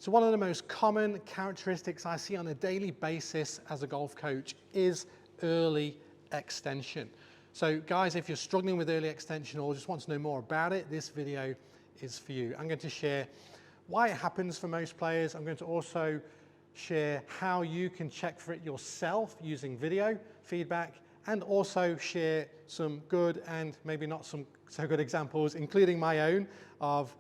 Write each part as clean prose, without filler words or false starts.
So one of the most common characteristics I see on a daily basis as a golf coach is early extension. So guys, if you're struggling with early extension or just want to know more about it, this video is for you. I'm going to share why it happens for most players. I'm going to also share how you can check for it yourself using video feedback, and also share some good and maybe not some so good examples, including my own, of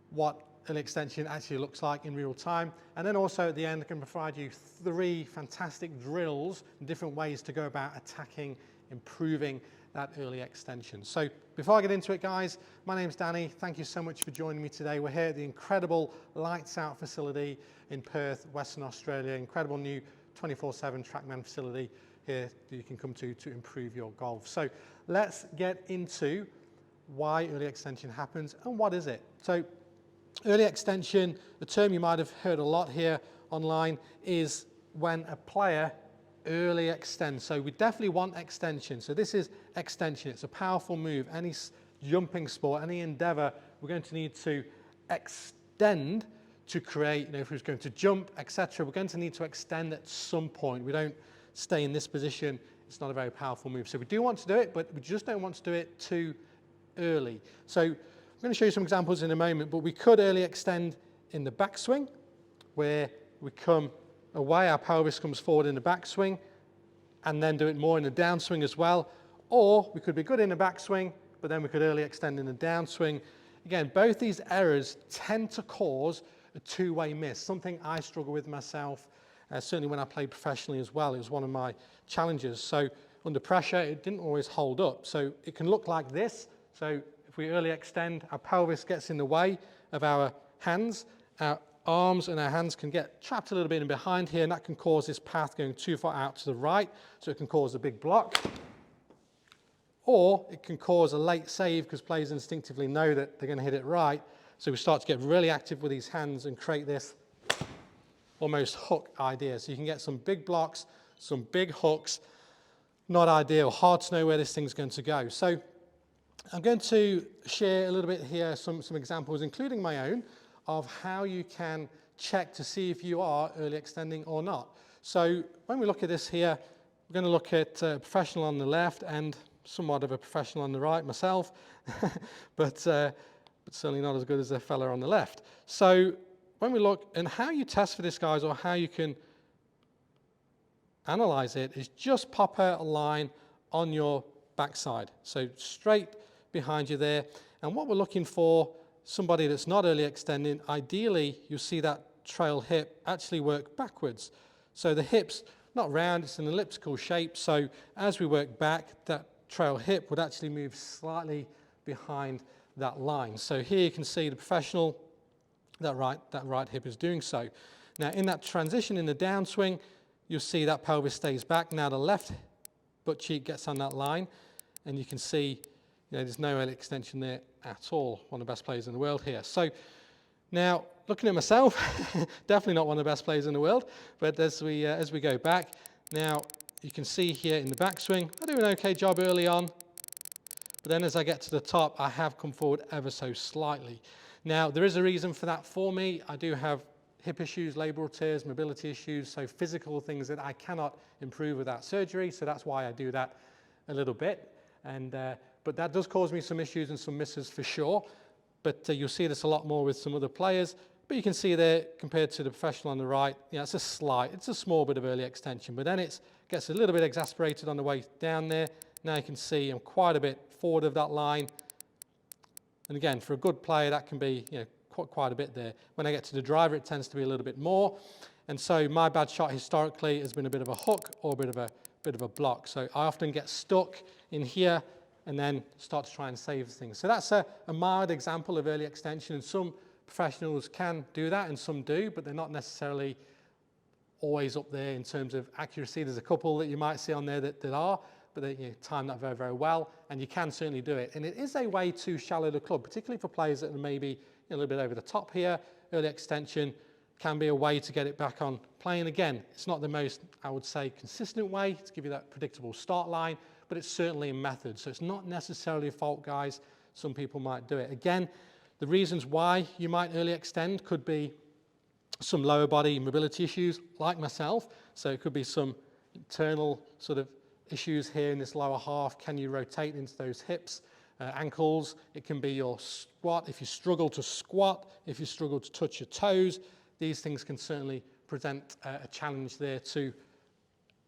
what early extension actually looks like in real time. And then also at the end, I can provide you 3 fantastic drills and different ways to go about attacking, improving that early extension. So before I get into it, guys, my name's Danny. Thank you so much for joining me today. We're here at the incredible Lights Out facility in Perth, Western Australia. Incredible new 24/7 TrackMan facility here that you can come to improve your golf. So let's get into why early extension happens and what is it. So early extension, the term you might have heard a lot here online, is when a player early extends. So we definitely want extension. So this is extension. It's a powerful move. Any jumping sport, any endeavor, we're going to need to extend to create, if we're going to jump, etc. We're going to need to extend at some point. We don't stay in this position. It's not a very powerful move. So we do want to do it, but we just don't want to do it too early. So I'm going to show you some examples in a moment, but we could early extend in the backswing, where we come away, our pelvis comes forward in the backswing, and then do it more in the downswing as well. Or we could be good in the backswing, but then we could early extend in the downswing. Again, both these errors tend to cause a two-way miss, something I struggle with myself, certainly when I played professionally as well. It was one of my challenges. So under pressure, it didn't always hold up. So it can look like this. So if we early extend, our pelvis gets in the way of our hands. Our arms and our hands can get trapped a little bit in behind here, and that can cause this path going too far out to the right. So it can cause a big block. Or it can cause a late save because players instinctively know that they're going to hit it right. So we start to get really active with these hands and create this almost hook idea. So you can get some big blocks, some big hooks. Not ideal, hard to know where this thing's going to go. So I'm going to share a little bit here, some examples, including my own, of how you can check to see if you are early extending or not. So when we look at this here, we're going to look at a professional on the left and somewhat of a professional on the right myself, but certainly not as good as the fella on the left. So when we look, and how you test for this, guys, or how you can analyze it, is just pop out a line on your backside. So straight behind you there. And what we're looking for, somebody that's not early extending, ideally you'll see that trail hip actually work backwards. So the hip's not round, it's an elliptical shape. So as we work back, that trail hip would actually move slightly behind that line. So here you can see the professional, that right hip is doing so. Now in that transition in the downswing, you'll see that pelvis stays back. Now the left butt cheek gets on that line, and you can see there's no early extension there at all. One of the best players in the world here. So now looking at myself, definitely not one of the best players in the world, but as we go back, now you can see here in the backswing, I do an okay job early on, but then as I get to the top, I have come forward ever so slightly. Now, there is a reason for that for me. I do have hip issues, labral tears, mobility issues, so physical things that I cannot improve without surgery, so that's why I do that a little bit. And but that does cause me some issues and some misses for sure, but you'll see this a lot more with some other players. But you can see there, compared to the professional on the right, it's a small bit of early extension, but then it gets a little bit exasperated on the way down there. Now you can see I'm quite a bit forward of that line. And again, for a good player, that can be quite a bit there. When I get to the driver, it tends to be a little bit more. And so my bad shot historically has been a bit of a hook or a bit of a block. So I often get stuck in here and then start to try and save things. So that's a mild example of early extension, and some professionals can do that and some do, but they're not necessarily always up there in terms of accuracy. There's a couple that you might see on there that are, but they time that very, very well, and you can certainly do it. And it is a way to shallow the club, particularly for players that are maybe a little bit over the top here. Early extension can be a way to get it back on playing again. It's not the most, I would say, consistent way to give you that predictable start line, but it's certainly a method. So it's not necessarily a fault, guys. Some people might do it. Again, the reasons why you might early extend could be some lower body mobility issues like myself. So it could be some internal sort of issues here in this lower half. Can you rotate into those hips, ankles? It can be your squat. If you struggle to squat, if you struggle to touch your toes, these things can certainly present a challenge there too.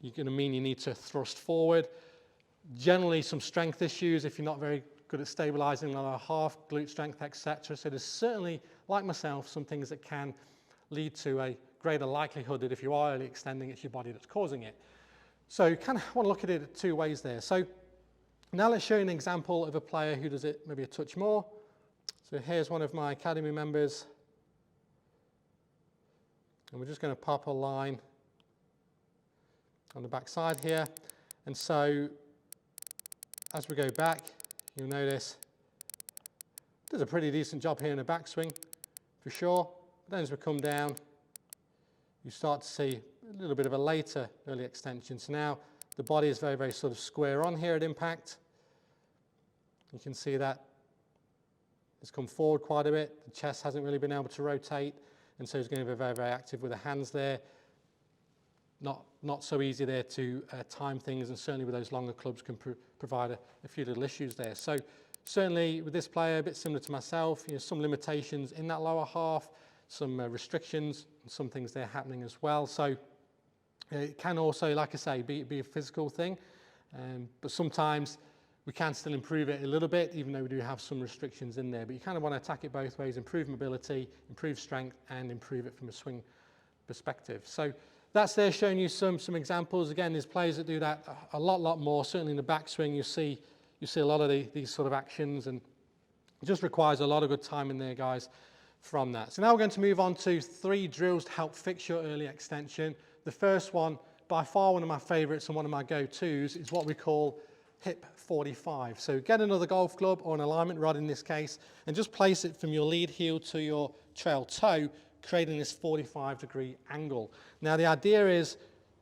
You're going to mean you need to thrust forward. Generally some strength issues if you're not very good at stabilizing the lower half, glute strength, etc. So there's certainly, like myself, some things that can lead to a greater likelihood that if you are early extending, it's your body that's causing it. So you kind of want to look at it two ways there. So now let's show you an example of a player who does it maybe a touch more. So here's one of my academy members. And we're just going to pop a line on the back side here. And so as we go back, you'll notice does a pretty decent job here in the backswing for sure. But then as we come down, you start to see a little bit of a later early extension. So now the body is very, very sort of square on here at impact. You can see that it's come forward quite a bit. The chest hasn't really been able to rotate, and so he's going to be very, very active with the hands there. Not so easy there to time things, and certainly with those longer clubs can provide a few little issues there. So certainly with this player, a bit similar to myself, some limitations in that lower half, some restrictions, and some things there happening as well. So it can also, like I say, be a physical thing, but sometimes we can still improve it a little bit, even though we do have some restrictions in there. But you kind of want to attack it both ways: improve mobility, improve strength, and improve it from a swing perspective. So that's there showing you some examples. Again, there's players that do that a lot more. Certainly in the backswing, you see a lot of these sort of actions, and it just requires a lot of good time in there, guys, from that. So now we're going to move on to 3 drills to help fix your early extension. The first one, by far one of my favorites and one of my go-tos, is what we call hip 45. So get another golf club or an alignment rod in this case, and just place it from your lead heel to your trail toe, creating this 45-degree angle. Now the idea is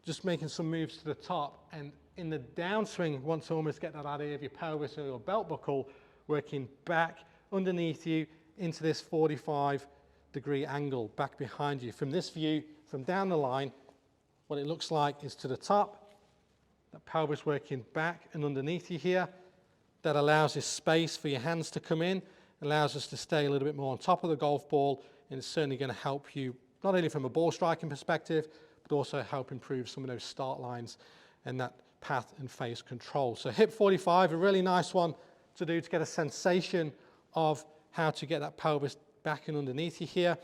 just making some moves to the top, and in the downswing, you want to almost get that idea of your pelvis or your belt buckle working back underneath you into this 45-degree angle back behind you. From this view, from down the line, what it looks like is to the top, that pelvis working back and underneath you here. That allows this space for your hands to come in, allows us to stay a little bit more on top of the golf ball, and it's certainly going to help you not only from a ball striking perspective, but also help improve some of those start lines and that path and face control. So hip 45, a really nice one to do to get a sensation of how to get that pelvis back and underneath you here.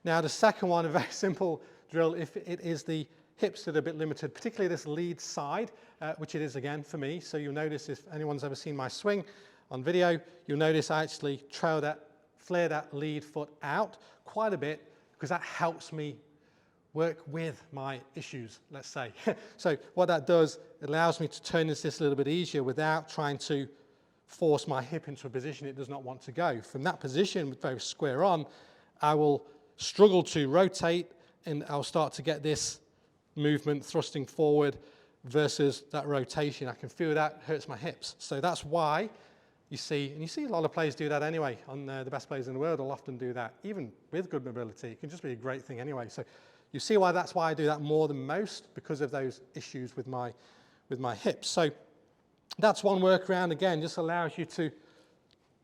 Now the second one, a very simple drill if it is the hips that are a bit limited, particularly this lead side, which it is again for me. So you'll notice, if anyone's ever seen my swing on video, you'll notice I actually flare that lead foot out quite a bit, because that helps me work with my issues, let's say. So what that does, it allows me to turn this a little bit easier without trying to force my hip into a position it does not want to go. From that position, with very square on, I will struggle to rotate, and I'll start to get this movement thrusting forward versus that rotation. I can feel that hurts my hips. So that's why you see a lot of players do that anyway. On the best players in the world will often do that, even with good mobility. It can just be a great thing anyway. So you see that's why I do that more than most, because of those issues with my hips. So that's one workaround. Again, just allows you to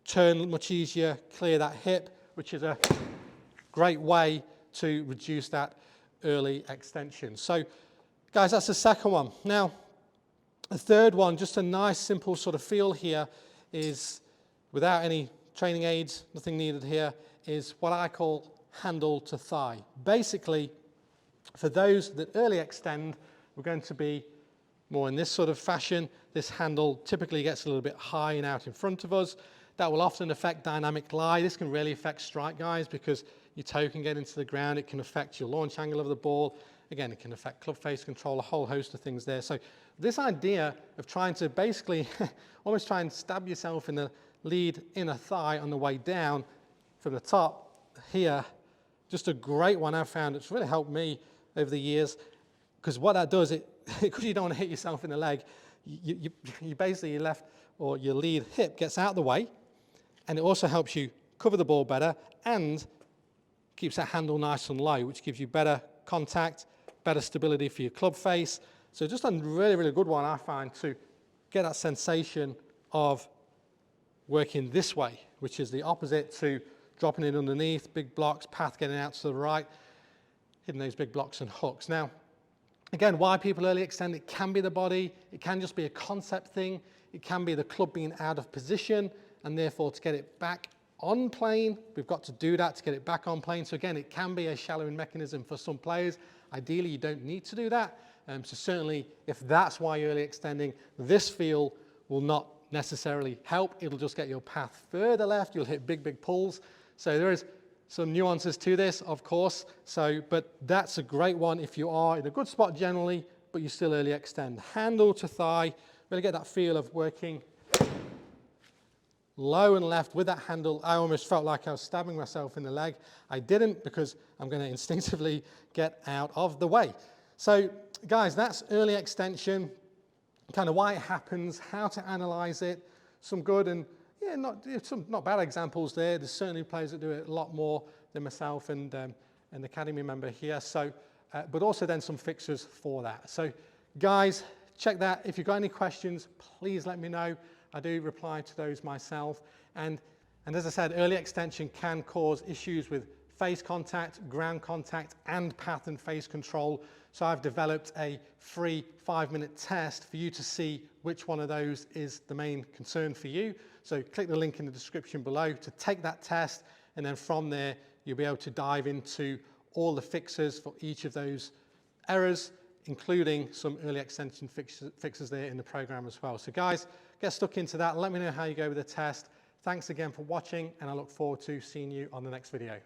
turn much easier, clear that hip, which is a great way to reduce that early extension. So guys, that's the second one. Now, the third one, just a nice simple sort of feel here, is without any training aids, nothing needed here, is what I call handle to thigh. Basically, for those that early extend, we're going to be more in this sort of fashion. This handle typically gets a little bit high and out in front of us. That will often affect dynamic lie. This can really affect strike, guys, because your toe can get into the ground. It can affect your launch angle of the ball. Again, it can affect club face control, a whole host of things there. So this idea of trying to basically almost try and stab yourself in the lead inner thigh on the way down from the top here, just a great one I've found. It's really helped me over the years, because what that does, because you don't want to hit yourself in the leg, you basically, your left or your lead hip gets out of the way, and it also helps you cover the ball better and keeps that handle nice and low, which gives you better contact, better stability for your club face. So just a really, really good one, I find, to get that sensation of working this way, which is the opposite to dropping it underneath, big blocks, path getting out to the right, hitting those big blocks and hooks. Now, again, why people early extend, it can be the body, it can just be a concept thing, it can be the club being out of position, and therefore to get it back on plane, we've got to do that to get it back on plane. So again, it can be a shallowing mechanism for some players. Ideally, you don't need to do that. So certainly, if that's why you're early extending, this feel will not necessarily help. It'll just get your path further left. You'll hit big, big pulls. So there is some nuances to this, of course. But that's a great one if you are in a good spot generally, but you still early extend. Handle to thigh, really get that feel of working low and left with that handle. I almost felt like I was stabbing myself in the leg. I didn't, because I'm going to instinctively get out of the way. So guys, that's early extension, kind of why it happens, how to analyze it, some good and some not bad examples there. There's certainly players that do it a lot more than myself and an academy member here. So, but also then some fixers for that. So guys, check that. If you've got any questions, please let me know. I do reply to those myself. And as I said, early extension can cause issues with face contact, ground contact, and path and face control. So I've developed a free 5-minute test for you to see which one of those is the main concern for you. So click the link in the description below to take that test, and then from there, you'll be able to dive into all the fixes for each of those errors, including some early extension fixes there in the program as well. So guys, get stuck into that. Let me know how you go with the test. Thanks again for watching, and I look forward to seeing you on the next video.